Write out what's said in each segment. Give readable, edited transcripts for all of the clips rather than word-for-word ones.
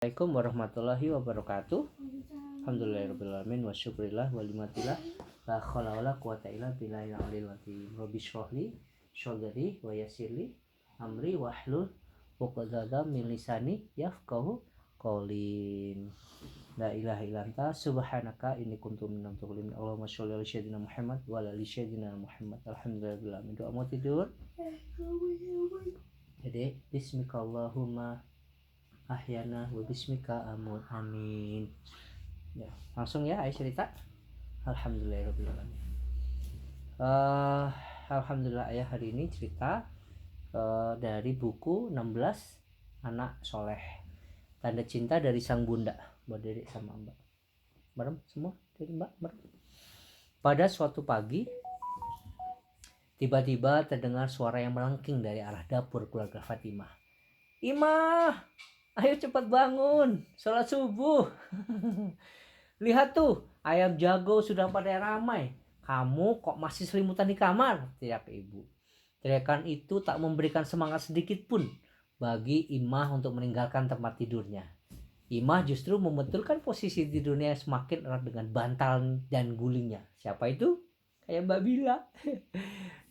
Assalamualaikum warahmatullahi wabarakatuh. Alhamdulillahirabbil wa syukrillah wa limatillah la haula wala quwata illa billahil aliyil azim. Rabbi shrahli shodri wa yassirli amri wahlul 'uqdatam min lisani yafqahu qawli. La ilaha illa anta subhanaka inni kuntu minadh dhalimin. Allahumma sholli ala sayyidina Muhammad wa ala ali sayyidina Muhammad. Alhamdulillah. Doa mau tidur. Jadi bismikallahumma ahyana wa bismika amut, amin. Ya, langsung ya ayo cerita. Alhamdulillahirabbil. Alhamdulillah ayah hari ini cerita dari buku 16 Anak Soleh, Tanda Cinta dari Sang Bunda, buat Dedek sama Mbak. Bareng semua dari Mbak bareng. Pada suatu pagi tiba-tiba terdengar suara yang melengking dari arah dapur keluarga Fatimah. Imah, ayo cepat bangun, sholat subuh. Lihat tuh, ayam jago sudah pada ramai. Kamu kok masih selimutan di kamar? Teriak ibu. Teriakan itu tak memberikan semangat sedikit pun bagi Imah untuk meninggalkan tempat tidurnya. Imah justru membetulkan posisi tidurnya semakin erat dengan bantal dan gulingnya. Siapa itu? Kayak Mbak Bila.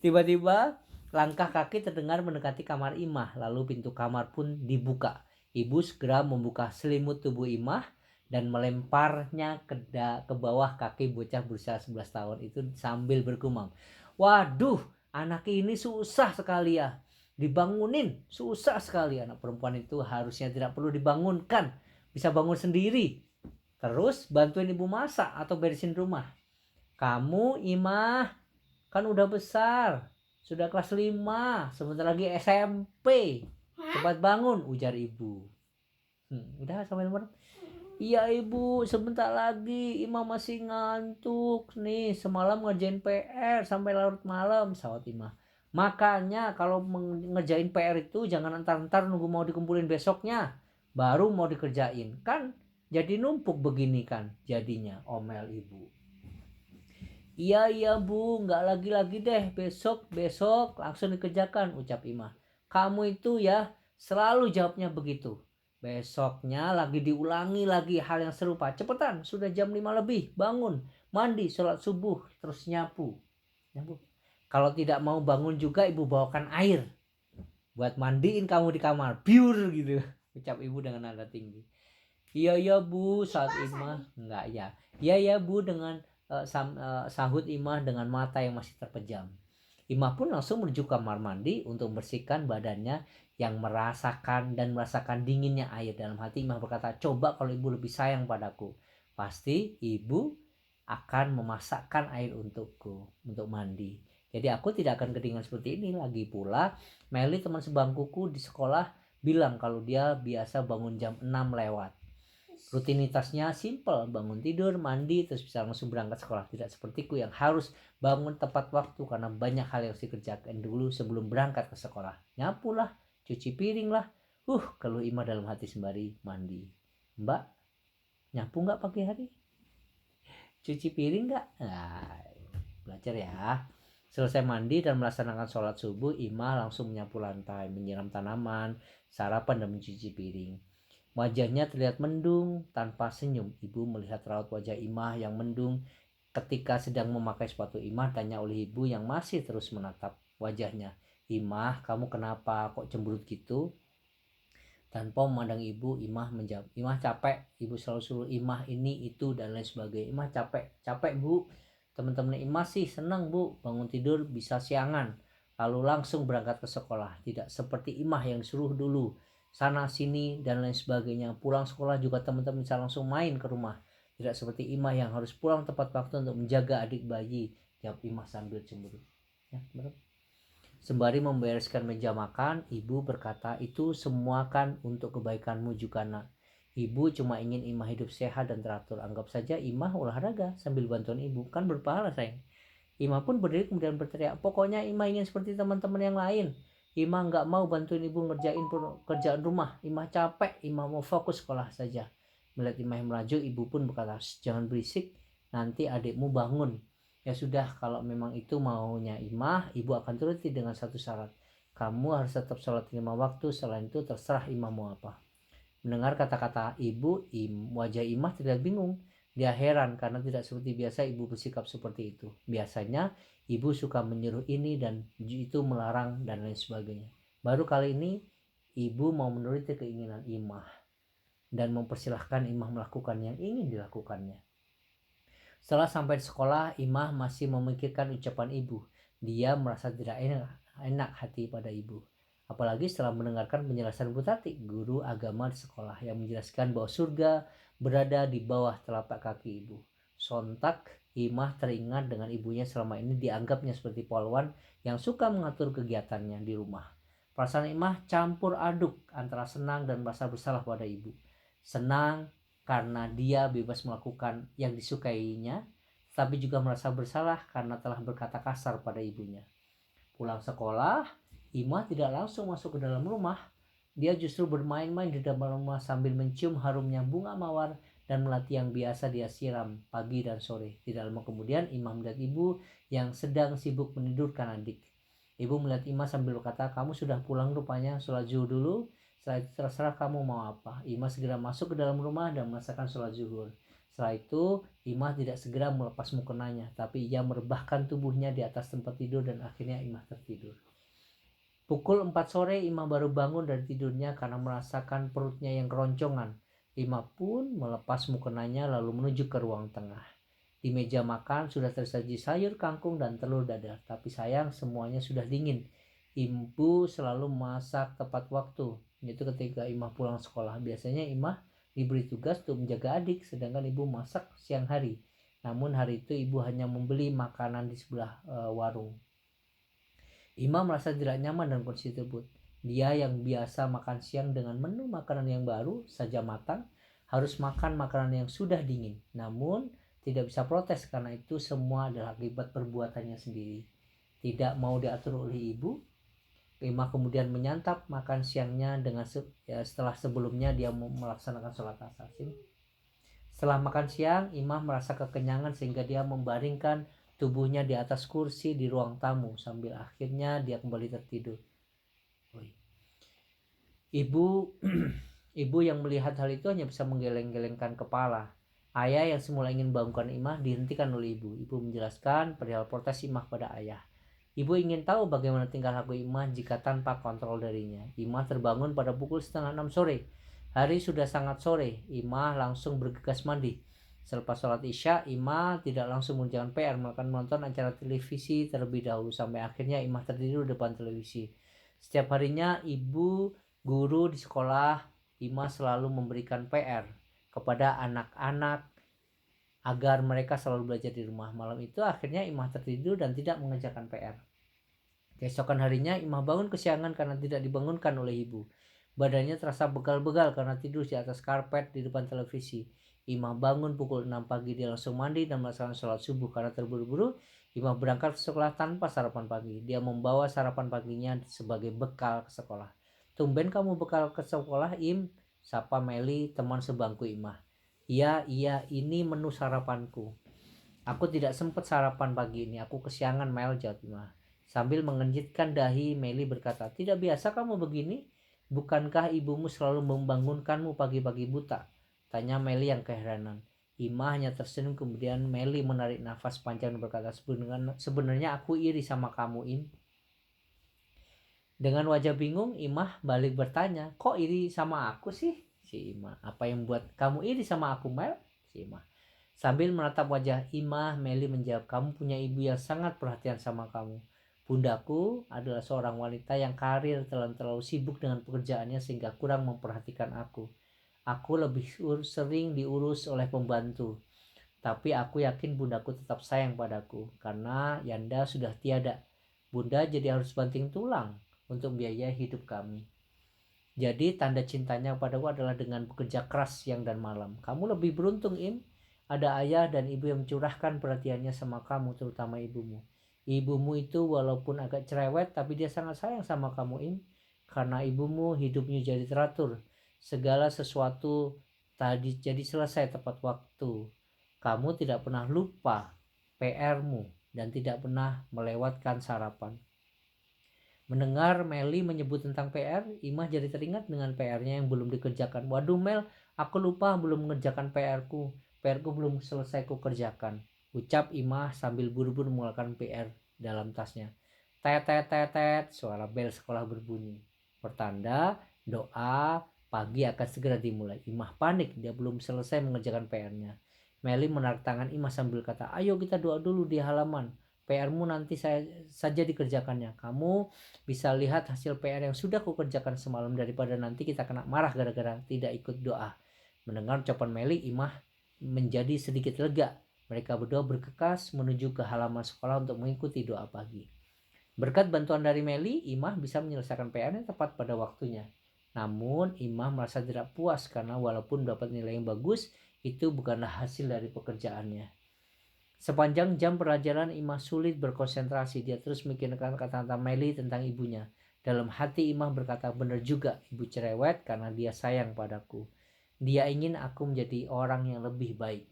Tiba-tiba langkah kaki terdengar mendekati kamar Imah, lalu pintu kamar pun dibuka. Ibu segera membuka selimut tubuh Imah dan melemparnya ke bawah kaki bocah berusia 11 tahun itu sambil bergumam. Waduh, anak ini susah sekali ya. Dibangunin, susah sekali. Anak perempuan itu harusnya tidak perlu dibangunkan, bisa bangun sendiri. Terus bantuin ibu masak atau beresin rumah. Kamu Imah kan udah besar, sudah kelas 5, sebentar lagi SMP. Cepat bangun, ujar ibu. Udah sampai nomor. Iya ibu, sebentar lagi. Imah masih ngantuk nih. Semalam ngerjain PR sampai larut malam, sahut Imah. Makanya kalau ngerjain PR itu jangan entar-entar nunggu mau dikumpulin besoknya baru mau dikerjain. Kan jadi numpuk begini kan jadinya, omel ibu. Iya bu, nggak lagi-lagi deh, besok langsung dikerjakan, ucap Imah. Kamu itu ya selalu jawabnya begitu. Besoknya lagi diulangi lagi hal yang serupa. Cepetan, sudah jam 5 lebih, bangun, mandi, sholat subuh, terus nyapu. Kalau tidak mau bangun juga ibu bawakan air buat mandiin kamu di kamar, biur gitu, ucap ibu dengan nada tinggi. Iya bu, saat Imah. Enggak ya. Iya bu, dengan sahut Imah dengan mata yang masih terpejam. Imah pun langsung menuju kamar mandi untuk membersihkan badannya yang merasakan dinginnya air. Dalam hati Imah berkata, coba kalau ibu lebih sayang padaku, pasti ibu akan memasakkan air untukku untuk mandi. Jadi aku tidak akan kedinginan seperti ini. Lagi pula Meli teman sebangkuku di sekolah bilang kalau dia biasa bangun jam 6 lewat. Rutinitasnya simple, bangun tidur, mandi, terus bisa langsung berangkat sekolah. Tidak sepertiku yang harus bangun tepat waktu karena banyak hal yang harus dikerjakan dulu sebelum berangkat ke sekolah. Nyapu lah, cuci piring lah. Keluh Imah dalam hati sembari mandi. Mbak, nyapu nggak pagi hari? Cuci piring nggak? Nah, belajar ya. Selesai mandi dan melaksanakan sholat subuh, Imah langsung menyapu lantai, menyiram tanaman, sarapan dan mencuci piring. Wajahnya terlihat mendung tanpa senyum. Ibu melihat raut wajah Imah yang mendung ketika sedang memakai sepatu. Imah tanya oleh ibu yang masih terus menatap wajahnya. Imah, kamu kenapa kok cemberut gitu? Tanpa memandang ibu, Imah menjawab. Imah capek. Ibu selalu suruh Imah ini, itu, dan lain sebagainya. Imah capek bu. Teman-teman Imah sih senang bu, bangun tidur bisa siangan, lalu langsung berangkat ke sekolah. Tidak seperti Imah yang disuruh dulu sana sini dan lain sebagainya. Pulang sekolah juga teman-teman bisa langsung main ke rumah. Tidak seperti Imah yang harus pulang tepat waktu untuk menjaga adik bayi, jawab Imah sambil cemburu. Ya, benar. Sembari membereskan meja makan, ibu berkata, itu semua kan untuk kebaikanmu juga nak. Ibu cuma ingin Imah hidup sehat dan teratur. Anggap saja Imah olahraga sambil bantuan ibu, kan berpahala sayang. Imah pun berdiri kemudian berteriak, pokoknya Imah ingin seperti teman-teman yang lain. Imah nggak mau bantuin ibu ngerjain kerjaan rumah. Imah capek, Imah mau fokus sekolah saja. Melihat Imah yang melaju, ibu pun berkata, jangan berisik, nanti adikmu bangun. Ya sudah, kalau memang itu maunya Imah, ibu akan turuti dengan satu syarat. Kamu harus tetap sholat 5 waktu, selain itu terserah Imah mau apa. Mendengar kata-kata ibu, wajah Imah terlihat bingung. Dia heran karena tidak seperti biasa ibu bersikap seperti itu. Biasanya ibu suka menyuruh ini dan itu, melarang dan lain sebagainya. Baru kali ini ibu mau menuruti keinginan Imah dan mempersilahkan Imah melakukan yang ingin dilakukannya. Setelah sampai di sekolah, Imah masih memikirkan ucapan ibu. Dia merasa tidak enak hati pada ibu. Apalagi setelah mendengarkan penjelasan Bu Tati, guru agama di sekolah, yang menjelaskan bahwa surga berada di bawah telapak kaki ibu. Sontak Imah teringat dengan ibunya selama ini dianggapnya seperti polwan yang suka mengatur kegiatannya di rumah. Perasaan Imah campur aduk antara senang dan merasa bersalah pada ibu. Senang karena dia bebas melakukan yang disukainya, tapi juga merasa bersalah karena telah berkata kasar pada ibunya. Pulang sekolah, Imah tidak langsung masuk ke dalam rumah. Dia justru bermain-main di dalam rumah sambil mencium harumnya bunga mawar dan melati yang biasa dia siram pagi dan sore. Tidak lama kemudian Imah melihat ibu yang sedang sibuk menidurkan adik. Ibu melihat Imah sambil berkata, "Kamu sudah pulang rupanya, sholat zuhur dulu. Setelah itu terserah kamu mau apa." Imah segera masuk ke dalam rumah dan melaksanakan sholat zuhur. Setelah itu Imah tidak segera melepas mukenanya, tapi ia merebahkan tubuhnya di atas tempat tidur dan akhirnya Imah tertidur. Pukul 4 sore Imah baru bangun dari tidurnya karena merasakan perutnya yang keroncongan. Imah pun melepas mukenanya lalu menuju ke ruang tengah. Di meja makan sudah tersaji sayur kangkung dan telur dadar, tapi sayang semuanya sudah dingin. Ibu selalu masak tepat waktu, yaitu ketika Imah pulang sekolah. Biasanya Imah diberi tugas untuk menjaga adik, sedangkan ibu masak siang hari. Namun hari itu ibu hanya membeli makanan di sebelah warung. Imah merasa tidak nyaman dengan kondisi tersebut. Dia yang biasa makan siang dengan menu makanan yang baru saja matang, harus makan makanan yang sudah dingin. Namun tidak bisa protes karena itu semua adalah akibat perbuatannya sendiri. Tidak mau diatur oleh ibu, Imah kemudian menyantap makan siangnya dengan setelah sebelumnya dia melaksanakan sholat asar. Setelah makan siang, Imah merasa kekenyangan sehingga dia membaringkan tubuhnya di atas kursi di ruang tamu sambil akhirnya dia kembali tertidur. Ibu ibu yang melihat hal itu hanya bisa menggeleng-gelengkan kepala. Ayah yang semula ingin bangunkan Imah dihentikan oleh ibu. Ibu menjelaskan perihal protes Imah pada ayah. Ibu ingin tahu bagaimana tingkah laku Imah jika tanpa kontrol darinya. Imah terbangun pada pukul 5:30 sore. Hari sudah sangat sore. Imah langsung bergegas mandi. Selepas sholat isya, Imah tidak langsung mengerjakan PR, melakukan menonton acara televisi terlebih dahulu sampai akhirnya Imah tertidur depan televisi. Setiap harinya ibu guru di sekolah, Imah selalu memberikan PR kepada anak-anak agar mereka selalu belajar di rumah. Malam itu akhirnya Imah tertidur dan tidak mengerjakan PR. Keesokan harinya Imah bangun kesiangan karena tidak dibangunkan oleh ibu. Badannya terasa begal-begal karena tidur di atas karpet di depan televisi. Imah bangun pukul 6 pagi, dia langsung mandi dan melaksanakan sholat subuh. Karena terburu-buru, Imah berangkat ke sekolah tanpa sarapan pagi. Dia membawa sarapan paginya sebagai bekal ke sekolah. "Tumben kamu bekal ke sekolah, Im?" sapa Meli, teman sebangku Imah. Iya, ini menu sarapanku. "Aku tidak sempat sarapan pagi ini, aku kesiangan, Mel," jawab Imah. Sambil mengenjitkan dahi, Meli berkata, "Tidak biasa kamu begini? Bukankah ibumu selalu membangunkanmu pagi-pagi buta?" tanya Meli yang keheranan. Imah hanya tersenyum, kemudian Meli menarik nafas panjang dan berkata, "Sebenarnya aku iri sama kamu, Im." Dengan wajah bingung, Imah balik bertanya, "Kok iri sama aku sih?" Si Imah. "Apa yang buat kamu iri sama aku, Mel?" Si Imah. Sambil menatap wajah Imah, Meli menjawab, "Kamu punya ibu yang sangat perhatian sama kamu. Bundaku adalah seorang wanita yang karir terlalu sibuk dengan pekerjaannya sehingga kurang memperhatikan aku. Aku lebih sering diurus oleh pembantu. Tapi aku yakin bundaku tetap sayang padaku karena Yanda sudah tiada. Bunda jadi harus banting tulang untuk biaya hidup kami. Jadi tanda cintanya padaku adalah dengan bekerja keras siang dan malam. Kamu lebih beruntung, Im. Ada ayah dan ibu yang mencurahkan perhatiannya sama kamu, terutama ibumu. Ibumu itu walaupun agak cerewet, tapi dia sangat sayang sama kamu, Im. Karena ibumu hidupnya jadi teratur. Segala sesuatu tadi jadi selesai tepat waktu. Kamu tidak pernah lupa PR-mu dan tidak pernah melewatkan sarapan. Mendengar Meli menyebut tentang PR, Imah jadi teringat dengan PR-nya yang belum dikerjakan. Waduh Mel, aku lupa belum mengerjakan PR-ku. PR-ku belum selesai ku kerjakan, ucap Imah sambil buru-buru mengeluarkan PR dalam tasnya. Tet tet tet tet, suara bel sekolah berbunyi. Pertanda doa pagi akan segera dimulai. Imah panik, dia belum selesai mengerjakan PR-nya. Meli menarik tangan Imah sambil kata, ayo kita doa dulu di halaman. PR-mu nanti saya saja dikerjakannya. Kamu bisa lihat hasil PR yang sudah kukerjakan semalam daripada nanti kita kena marah gara-gara tidak ikut doa. Mendengar ucapan Meli, Imah menjadi sedikit lega. Mereka berdua bergegas menuju ke halaman sekolah untuk mengikuti doa pagi. Berkat bantuan dari Meli, Imah bisa menyelesaikan PR-nya tepat pada waktunya. Namun, Imah merasa tidak puas karena walaupun dapat nilai yang bagus, itu bukanlah hasil dari pekerjaannya. Sepanjang jam pelajaran, Imah sulit berkonsentrasi. Dia terus memikirkan kata-kata Meli tentang ibunya. Dalam hati Imah berkata, benar juga, ibu cerewet karena dia sayang padaku. Dia ingin aku menjadi orang yang lebih baik.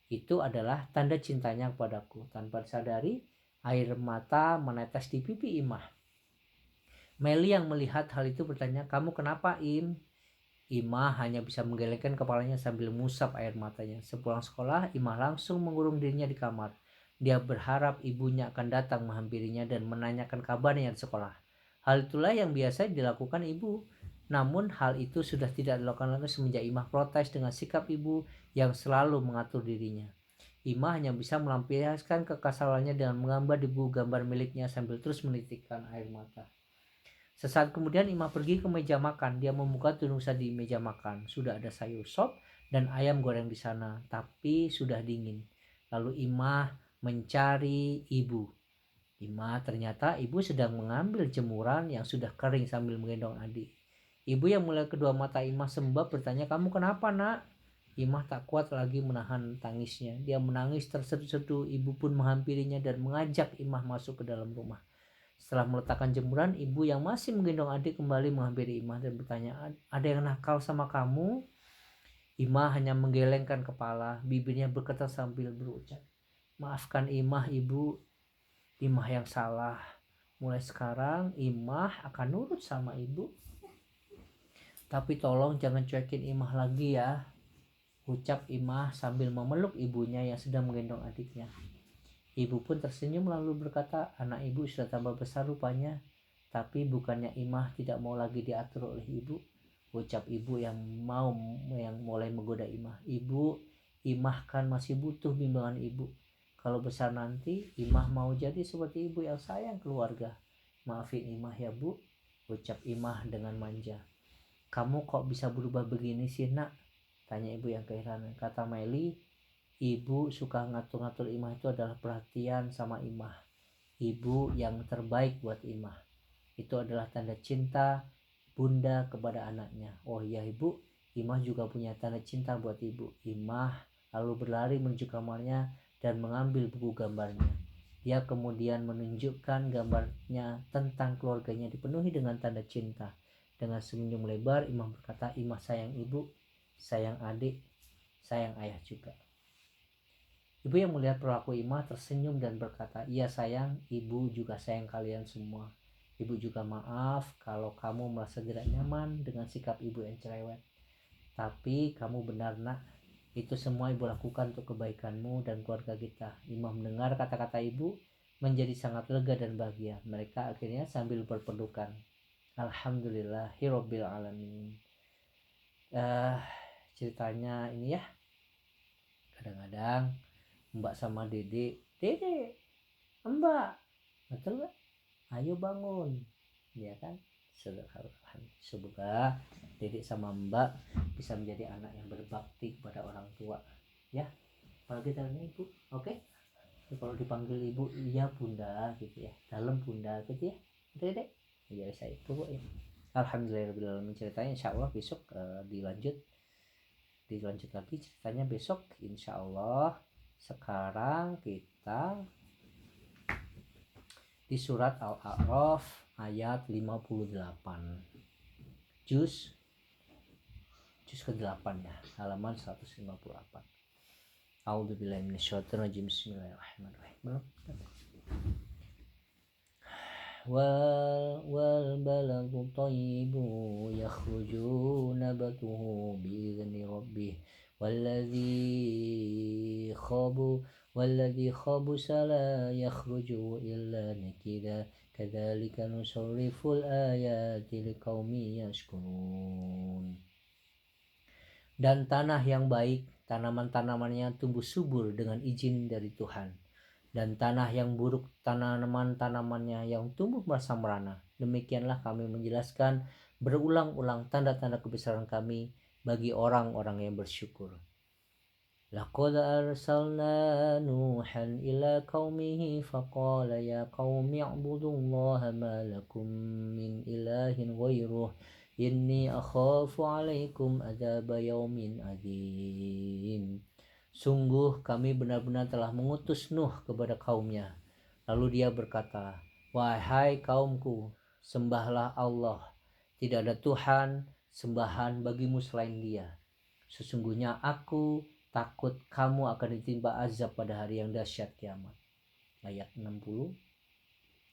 Itu adalah tanda cintanya kepadaku. Tanpa disadari, air mata menetes di pipi Imah. Meli yang melihat hal itu bertanya, kamu kenapa Im? Imah hanya bisa menggelengkan kepalanya sambil mengusap air matanya. Sepulang sekolah, Imah langsung mengurung dirinya di kamar. Dia berharap ibunya akan datang menghampirinya dan menanyakan kabarnya di sekolah. Hal itulah yang biasa dilakukan ibu. Namun hal itu sudah tidak dilakukan lagi semenjak Imah protes dengan sikap ibu yang selalu mengatur dirinya. Imah hanya bisa melampiaskan kekesalannya dengan menggambar di buku gambar miliknya sambil terus menitikkan air mata. Sesaat kemudian Imah pergi ke meja makan. Dia membuka tulisan di meja makan. Sudah ada sayur sop dan ayam goreng di sana, tapi sudah dingin. Lalu Imah mencari ibu. Imah ternyata ibu sedang mengambil jemuran yang sudah kering sambil menggendong adik. Ibu yang melihat kedua mata Imah sembab bertanya, kamu kenapa nak? Imah tak kuat lagi menahan tangisnya. Dia menangis terseduh-seduh. Ibu pun menghampirinya dan mengajak Imah masuk ke dalam rumah. Setelah meletakkan jemuran, ibu yang masih menggendong adik kembali menghampiri Imah dan bertanya, ada yang nakal sama kamu? Imah hanya menggelengkan kepala, bibirnya bergetar sambil berucap, maafkan Imah ibu, Imah yang salah. Mulai sekarang Imah akan nurut sama ibu. Tapi tolong jangan cuekin Imah lagi ya, ucap Imah sambil memeluk ibunya yang sedang menggendong adiknya. Ibu pun tersenyum lalu berkata, anak ibu sudah tambah besar rupanya. Tapi bukannya Imah tidak mau lagi diatur oleh ibu, ucap ibu yang mulai menggoda Imah. Imah kan masih butuh bimbingan ibu. Kalau besar nanti Imah mau jadi seperti ibu yang sayang keluarga. Maafin Imah ya bu, ucap Imah dengan manja. Kamu kok bisa berubah begini sih nak? Tanya ibu yang keheranan. Kata Meli, ibu suka ngatur-ngatur Imah itu adalah perhatian sama Imah. Ibu yang terbaik buat Imah. Itu adalah tanda cinta bunda kepada anaknya. Oh iya ibu, Imah juga punya tanda cinta buat ibu. Imah lalu berlari menuju kamarnya dan mengambil buku gambarnya. Dia kemudian menunjukkan gambarnya tentang keluarganya dipenuhi dengan tanda cinta. Dengan senyum lebar, Imah berkata, Imah sayang ibu, sayang adik, sayang ayah juga. Ibu yang melihat perilaku Imah tersenyum dan berkata, iya sayang, ibu juga sayang kalian semua. Ibu juga maaf kalau kamu merasa tidak nyaman dengan sikap ibu yang cerewet. Tapi kamu benar nak, itu semua ibu lakukan untuk kebaikanmu dan keluarga kita. Imah mendengar kata-kata ibu menjadi sangat lega dan bahagia. Mereka akhirnya sambil berpelukan. Alhamdulillahirabbil alamin. Ceritanya ini ya, kadang-kadang Mbak sama Dede, Mbak, betul gak? Ayo bangun, ya kan? Semoga Dede sama Mbak bisa menjadi anak yang berbakti kepada orang tua, ya. Apalagi dalamnya ibu, oke? Kalau dipanggil ibu, iya bunda, gitu ya. Dalam bunda, gitu ya. Dede, ya saya itu ya. Alhamdulillahirobbilalamin. Ceritanya insya Allah besok dilanjut lagi ceritanya besok insya Allah. Sekarang kita di surat Al-A'raf ayat 58, juz ke-8 ya, halaman 158. A'udzubillahi minasyaitonir rajim. Bismillahirrahmanirrahim. والبلد الطيب يخرج نبته بإذن ربه والذي خبث لا يخرج إلا نكدا كذلك نصرف الآيات لقوم يشكرون. Dan tanah yang baik, tanaman-tanamannya tumbuh subur dengan izin dari Tuhan. Dan tanah yang buruk, tanaman-tanamannya yang tumbuh merasa merana. Demikianlah kami menjelaskan berulang-ulang tanda-tanda kebesaran kami bagi orang-orang yang bersyukur. Laqad arsalna Nuhan ila qaumihi faqala ya qaumi i'budullaha ma lakum min ilahin ghairuh inni akhafu alaikum adzaba yaumin adzim. Sungguh kami benar-benar telah mengutus Nuh kepada kaumnya. Lalu dia berkata, wahai kaumku, sembahlah Allah. Tidak ada Tuhan sembahan bagimu selain Dia. Sesungguhnya aku takut kamu akan ditimpa azab pada hari yang dahsyat kiamat. Ayat 60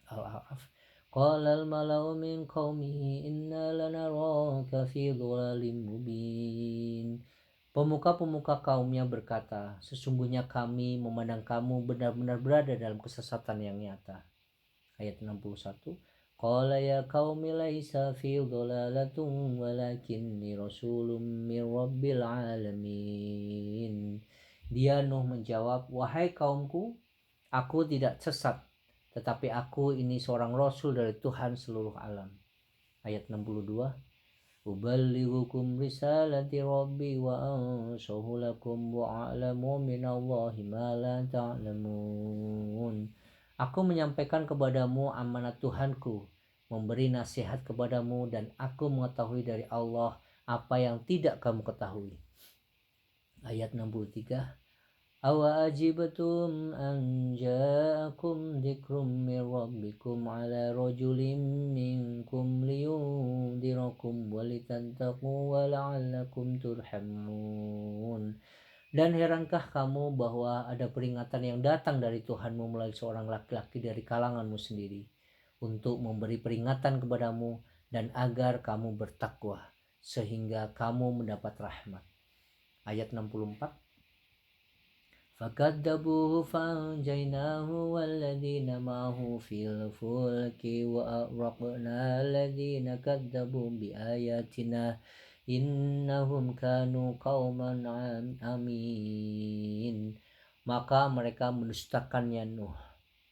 Al-A'raf. Qala al-mala'u min qaumihi inna lanaraka fi dhalalin mubin. Pemuka-pemuka kaumnya berkata, sesungguhnya kami memandang kamu benar-benar berada dalam kesesatan yang nyata. Ayat 61. Qala ya qaumi laisa fi dhalalatun walakinni rasulun min rabbil alamin. Dia Nuh menjawab, wahai kaumku, aku tidak sesat, tetapi aku ini seorang rasul dari Tuhan seluruh alam. Ayat 62. Uballighukum risalati rabbi wa ansahu lakum wa a'lamu minallahi ma la ta'lamun. Aku menyampaikan kepadamu amanat Tuhanku, memberi nasihat kepadamu, dan aku mengetahui dari Allah apa yang tidak kamu ketahui. Ayat 63. Awa ajibatum an ja'akum dzikrum min rabbikum ala rajulin minkum liyundirakum walitantaku wa la'allakum turhamun. Dan herankah kamu bahwa ada peringatan yang datang dari Tuhanmu melalui seorang laki-laki dari kalanganmu sendiri untuk memberi peringatan kepadamu dan agar kamu bertakwa sehingga kamu mendapat rahmat. Ayat 64. فَكَذَّبُوهُ فَأَنْجَيْنَاهُ وَالَّذِينَ مَعَهُ فِي الْفُلْكِ وَأَغْرَقْنَا الَّذِينَ كَذَّبُوا بِآيَاتِنَا إِنَّهُمْ كَانُوا قَوْمًا عَمِينَ. Maka mereka mendustakannya Nuh.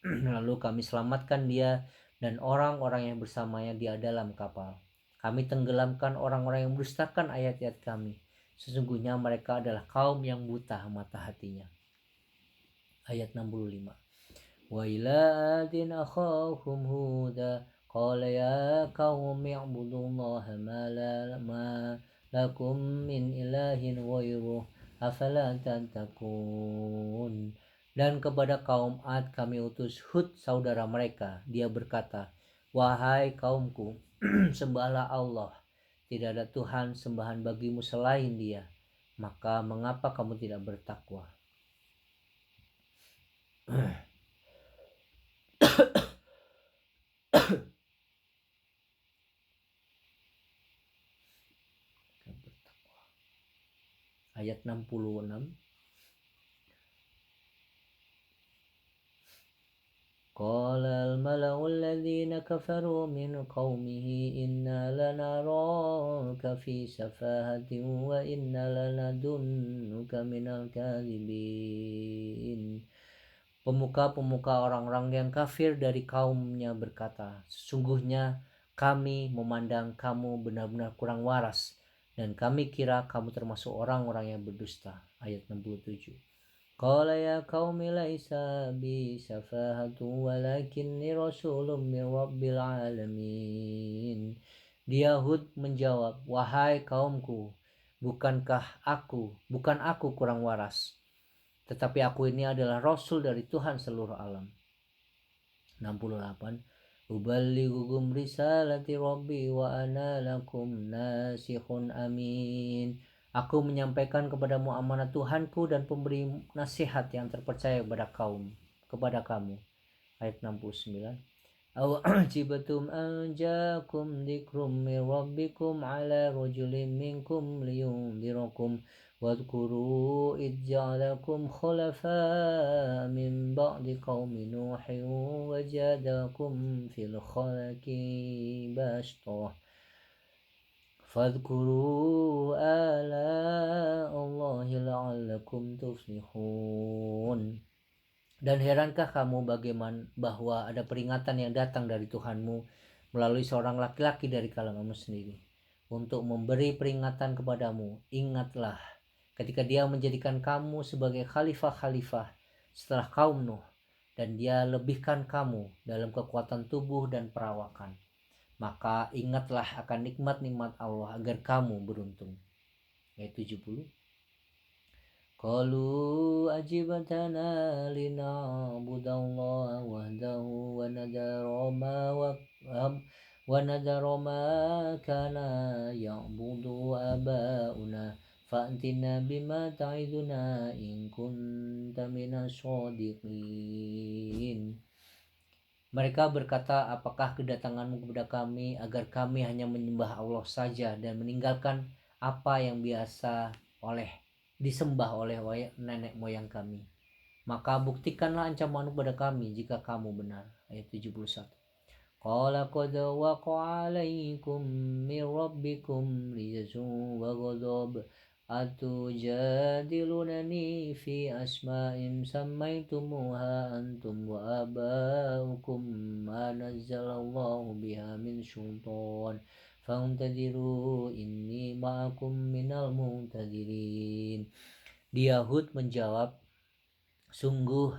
Lalu kami selamatkan dia dan orang-orang yang bersamanya di dalam kapal. Kami tenggelamkan orang-orang yang mendustakan ayat-ayat kami. Sesungguhnya mereka adalah kaum yang buta mata hatinya. Ayat 65. Wa ila adin akhahum huda qala ya qaumi i'budullaha ma lakum min ilahin ghairuh afala tattaqun. Dan kepada kaum Ad kami utus Hud saudara mereka. Dia berkata, wahai kaumku, sembahlah Allah. Tidak ada Tuhan sembahan bagimu selain Dia. Maka mengapa kamu tidak bertakwa? Ayat 66. Qala al-mala'u alladhina kafaru min qaumihi inna lanaraka fi safahatin wa inna lanadunnuka minal kadhibin. Pemuka-pemuka orang-orang yang kafir dari kaumnya berkata, sesungguhnya kami memandang kamu benar-benar kurang waras dan kami kira kamu termasuk orang-orang yang berdusta. Ayat 67. Qala ya qaumi laisa bi safahatu walakinni rasulun min rabbil alamin. Dia Hud menjawab, wahai kaumku, bukan aku kurang waras, tetapi aku ini adalah rasul dari Tuhan seluruh alam. 68. Uballighukum risalati rabbi wa ana lakum nasikhun amin. Aku menyampaikan kepadamu amanat Tuhanku dan pemberi nasihat yang terpercaya kepada kamu. Ayat 69. أو عجبتم أن جاءكم ذكر من ربكم على رجل منكم لينذركم واذكروا إذ جعلكم خلفاء من بعد قوم نوح وزادكم في الخلق بسطة فاذكروا آلاء الله لعلكم تفلحون. Dan herankah kamu bagaimana bahwa ada peringatan yang datang dari Tuhanmu melalui seorang laki-laki dari kalanganmu sendiri untuk memberi peringatan kepadamu. Ingatlah ketika dia menjadikan kamu sebagai khalifah-khalifah setelah kaum Nuh, dan dia lebihkan kamu dalam kekuatan tubuh dan perawakan. Maka ingatlah akan nikmat-nikmat Allah agar kamu beruntung. Ayat 70. Qalu ajibtana lina'budallaha wahdahu wa nadara ma kana ya'budu aba'una fa'tina bima ta'iduna in kunta minas shadiqin. Mereka berkata, apakah kedatanganmu kepada kami agar kami hanya menyembah Allah saja dan meninggalkan apa yang biasa disembah oleh nenek moyang kami. Maka buktikanlah ancamanmu kepada kami jika kamu benar. Ayat 71. Qala qad waqa'a 'alaikum min rabbikum rijzun wa ghadab atujadilunani fi asma'in sammaytumuha antum wa aba'ukum ma nazzalallahu biha min sultan fantadiru inni ma'akum minal muntadirin. Dia Hud menjawab, sungguh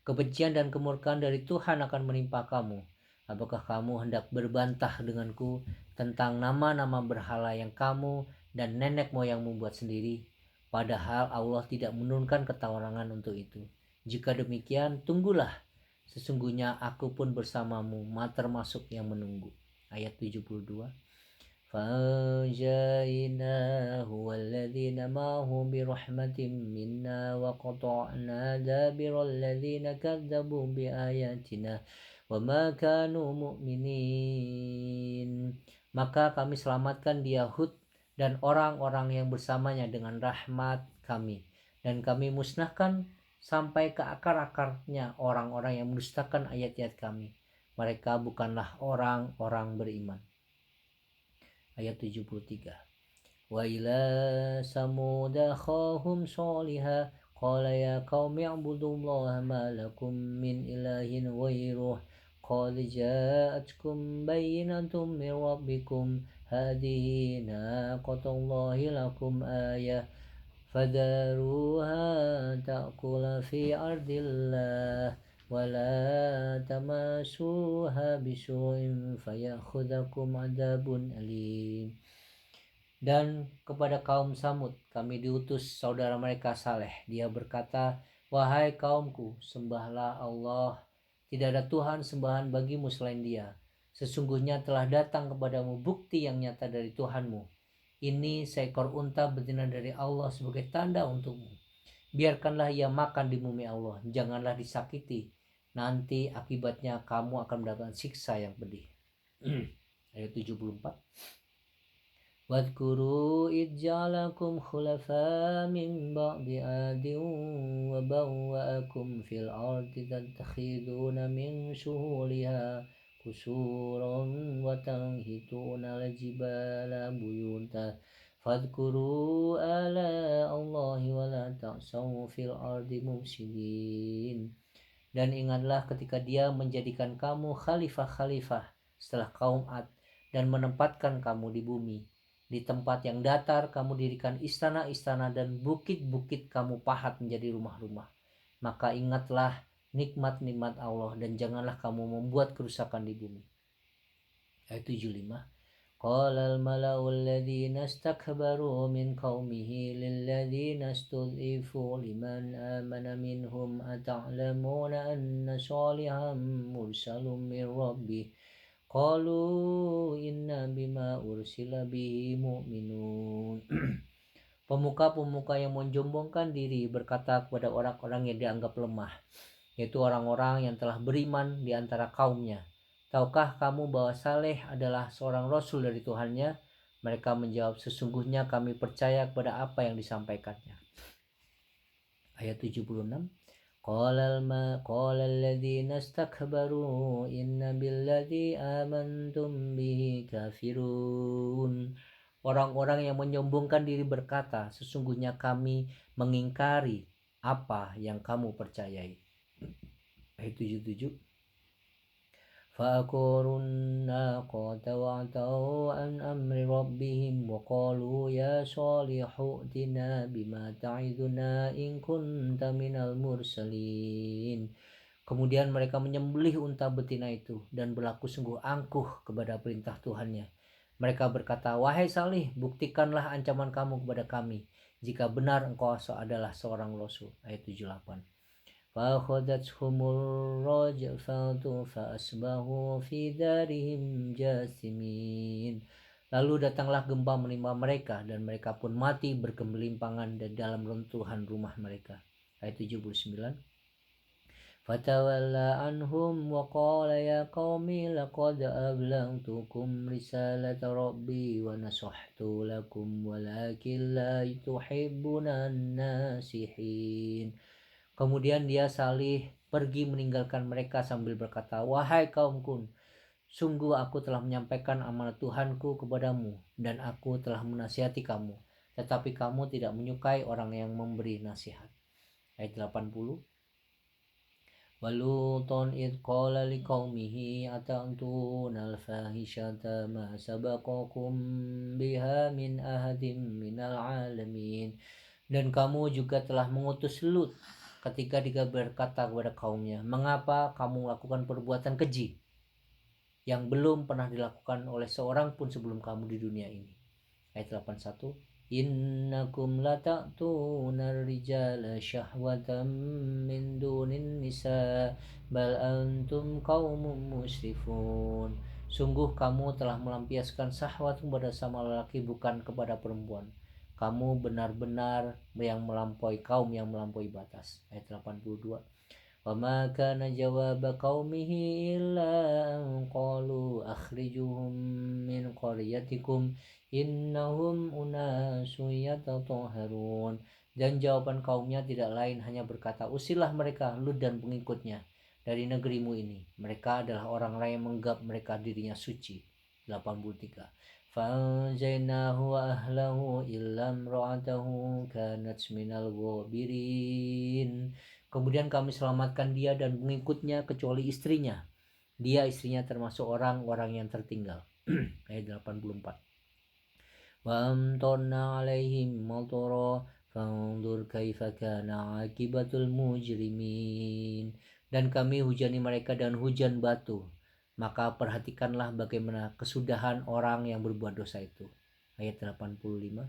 kebencian dan kemurkaan dari Tuhan akan menimpa kamu. Apakah kamu hendak berbantah denganku tentang nama-nama berhala yang kamu dan nenek moyangmu buat sendiri? Padahal Allah tidak menurunkan ketawarangan untuk itu. Jika demikian, tunggulah. Sesungguhnya aku pun bersamamu, termasuk yang menunggu. Ayat 72. فَأَنْجَيْنَاهُ وَالَّذِينَ مَعَهُ بِرَحْمَةٍ مِنَّا وَقَطَعْنَا دَابِرَ الَّذِينَ كَذَّبُوا بِآيَاتِنَا وَمَا كَانُوا مُؤْمِنِينَ. Maka kami selamatkan dia Hud dan orang-orang yang bersamanya dengan rahmat kami, dan kami musnahkan sampai ke akar-akarnya orang-orang yang mendustakan ayat-ayat kami. Mereka bukanlah orang-orang beriman. Ayat 73. Wa ila samud akhahum salihah qala ya qaumi ibudullaha ma lakum min ilahin ghairuh qad ja'atkum bayyinatun min rabbikum hadhihi naqatullahi lakum ayah fadaruha ta'kula fi ardillah wala tamasuha bisu'in fayakhudhakum adabun alim. Dan kepada kaum Samud kami diutus saudara mereka Saleh. Dia berkata, wahai kaumku, sembahlah Allah, tidak ada Tuhan sembahan bagimu selain Dia. Sesungguhnya telah datang kepadamu bukti yang nyata dari Tuhanmu. Ini seekor unta betina dari Allah sebagai tanda untukmu. Biarkanlah ia makan di bumi Allah, janganlah disakiti. Nanti akibatnya kamu akan mendapatkan siksa yang pedih. Ayat 74. Wadhkuru id ja'alakum khulafa min ba'di 'adin wa bawwa'akum fil ardi tattakhiduna min suhuliha qusuran wa tanhituna al-jibala buyuta fadhkuru ala Allahi wa la ta'saw fil ardi mufsidin. Dan ingatlah ketika Dia menjadikan kamu khalifah-khalifah setelah kaum Ad dan menempatkan kamu di bumi. Di tempat yang datar kamu dirikan istana-istana dan bukit-bukit kamu pahat menjadi rumah-rumah. Maka ingatlah nikmat-nikmat Allah dan janganlah kamu membuat kerusakan di bumi. Ayat 75. Qala al-mala'u alladhina istakbaru min qaumihi lilladhina istud'ifu liman amana minhum ata'lamuna anna Shalihan mursalun min rabbih qalu inna bima ursila bihi mu'minun. Pemuka-pemuka yang menjombongkan diri berkata kepada orang-orang yang dianggap lemah, yaitu orang-orang yang telah beriman di antara kaumnya, Tahukah kamu bahwa Saleh adalah seorang rasul dari Tuhannya? Mereka menjawab, sesungguhnya kami percaya kepada apa yang disampaikannya. Ayat 76. Qala alladhina istakbaru inna billadhi amantum bihi kafirun. Orang-orang yang menyombongkan diri berkata, sesungguhnya kami mengingkari apa yang kamu percayai. Ayat 77. فَأَقَرُوا النَّاقَةَ وَعَتَوْا عَنْ أَمْرِ رَبِّهِمْ وَقَالُوا يَا صَالِحُ ائْتِنَا بِمَا تَعِدُنَا إِنْ كُنْتَ مِنَ الْمُرْسَلِينَ. Kemudian mereka menyembelih unta betina itu dan berlaku sungguh angkuh kepada perintah Tuhannya. Mereka berkata, wahai Salih, buktikanlah ancaman kamu kepada kami jika benar engkau adalah seorang rasul. Ayat 78. فأخذتهم الرجفة فأصبحوا في دارهم جاثمين. Lalu datanglah gempa menimpa mereka dan mereka pun mati bergelimpangan di dalam runtuhan rumah mereka. Ayat 79. فتولى عنهم وقال يا قوم لقد أبلغتكم رسالة ربي ونصحت لكم ولكن لا تحبون الناصحين. Kemudian dia Salih pergi meninggalkan mereka sambil berkata, wahai kaumku, sungguh aku telah menyampaikan amanat Tuhanku kepadamu dan aku telah menasihati kamu, tetapi kamu tidak menyukai orang yang memberi nasihat. Ayat 80. Waluton id qala liqaumihi ata'tuna al-fahishata ma sabaqakum biha min ahadin minal alamin. Dan kamu juga telah mengutus Lut ketika dia berkata kepada kaumnya, mengapa kamu melakukan perbuatan keji yang belum pernah dilakukan oleh seorang pun sebelum kamu di dunia ini. Ayat 81. Innakum lata'tuna rijala syahwatan min dunin nisa bal antum qaumun musrifun. Sungguh kamu telah melampiaskan syahwat kepada sama lelaki bukan kepada perempuan. Kamu benar-benar yang melampaui kaum yang melampaui batas. Ayat 82. Wa ma kana jawaba qaumihi illa an qalu akhrijuhum min qaryatikum innahum unasun yatatahharun. Dan jawaban kaumnya tidak lain hanya berkata, usirlah mereka Lut dan pengikutnya dari negerimu ini. Mereka adalah orang-orang yang menganggap mereka dirinya suci. 83. فَأَنْجَيْنَاهُ وَأَهْلَهُ إِلَّا امْرَأَتَهُ كَانَتْ مِنَ الْغَابِرِينَ. Kemudian kami selamatkan dia dan pengikutnya kecuali istrinya. Istrinya termasuk orang-orang yang tertinggal. Ayat 84. وَأَمْطَرْنَا عَلَيْهِمْ مَطَرًا فَانْظُرْ كَيْفَ كَانَ عَاقِبَةُ الْمُجْرِمِينَ. Dan kami hujani mereka dengan hujan batu. Maka perhatikanlah bagaimana kesudahan orang yang berbuat dosa itu. Ayat 85.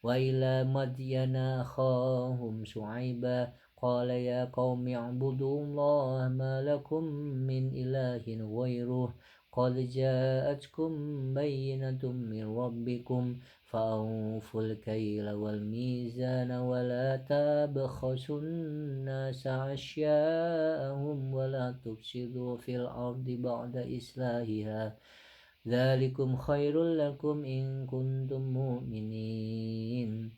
Wa ila madyana akhahum Syu'aiba qala ya qaumi ibudullaha ma lakum min ilahin ghairuh qad ja'atkum bayyinatun min rabbikum fa'awful kayla wal mizana wa la tabkhasun nasa asya'ahum wa la tufsidu fil ardi ba'da islahiha dzalikum khairul lakum in kuntum mu'minin.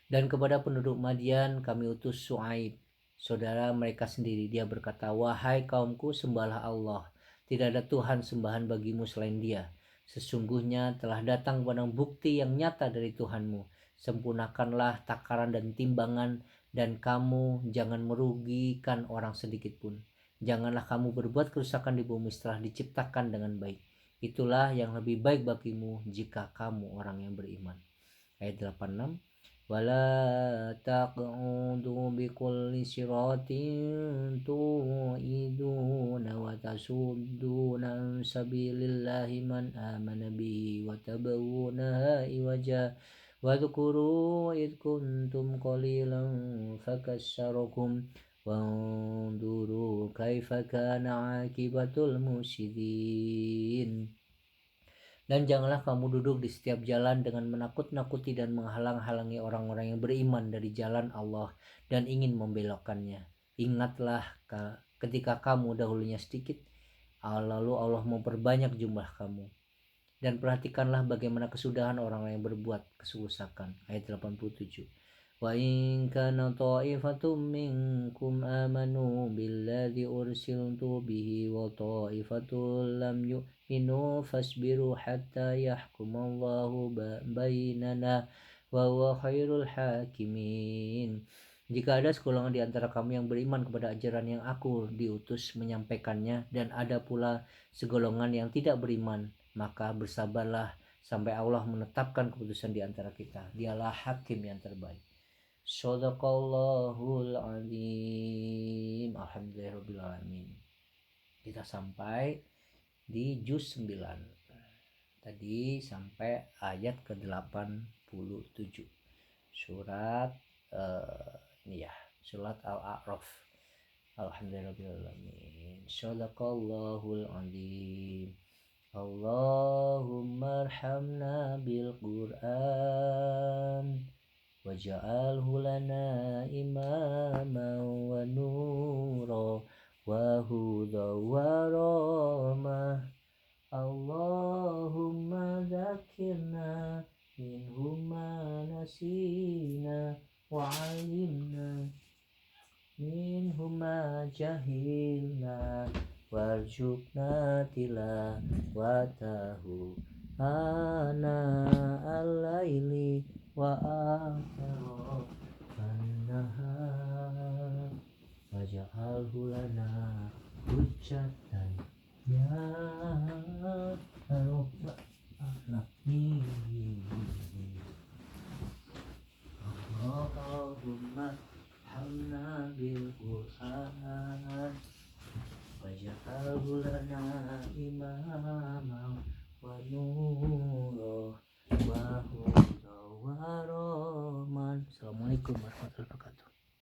Dan kepada penduduk Madian kami utus Syuaib, saudara mereka sendiri. Dia berkata, wahai kaumku, sembahlah Allah, tidak ada Tuhan sembahan bagimu selain Dia. Sesungguhnya telah datang kepada bukti yang nyata dari Tuhanmu. Sempurnakanlah takaran dan timbangan, dan kamu jangan merugikan orang sedikit pun. Janganlah kamu berbuat kerusakan di bumi setelah diciptakan dengan baik. Itulah yang lebih baik bagimu jika kamu orang yang beriman. Ayat 86. Wala taq'udu bikulli siratin tu'iduna wa tasudduna an sabilillahi man amana bihi wa tabawunaha iwaja wa dhukuru id kuntum qalilan fakassarakum wanzuru kaifa kana akibatul mufsidin. Dan janganlah kamu duduk di setiap jalan dengan menakut-nakuti dan menghalang-halangi orang-orang yang beriman dari jalan Allah dan ingin membelokkannya. Ingatlah ketika kamu dahulunya sedikit lalu Allah memperbanyak jumlah kamu. Dan perhatikanlah bagaimana kesudahan orang yang berbuat kesusakan. Ayat 87. Wa in kana ta'ifatum minkum amanu billadzi ursiltu bihi wa ta'ifatul lam yu'minu fasbiru hatta yahkumallahu bainana wa huwa khairul hakimin. Jika ada segolongan di antara kamu yang beriman kepada ajaran yang aku diutus menyampaikannya, dan ada pula segolongan yang tidak beriman, maka bersabarlah sampai Allah menetapkan keputusan di antara kita. Dialah hakim yang terbaik. Shadaqallahul azim. Alhamdulillahirabbil alamin. Kita sampai di juz 9. Tadi sampai ayat ke-87. Surat ini ya, surat Al-A'raf. Alhamdulillahirabbil alamin. Shadaqallahul azim. Allahumma arhamna bil Qur'an waj'alhu lana imaman wa nura wa huda wa rahmah. Allahumma dzakirna minhu ma nasina wa 'allimna minhu ma jahilna warzuqna tilawatahu ana al-laili wa akhara an-nahar waj'alhu lana hujjatan ya rabbal alamin. Allahumma hamna bil Qur'an waj'alhu lana imaman wa nura wa huda wa rahman. Assalamualaikum warahmatullahi wabarakatuh.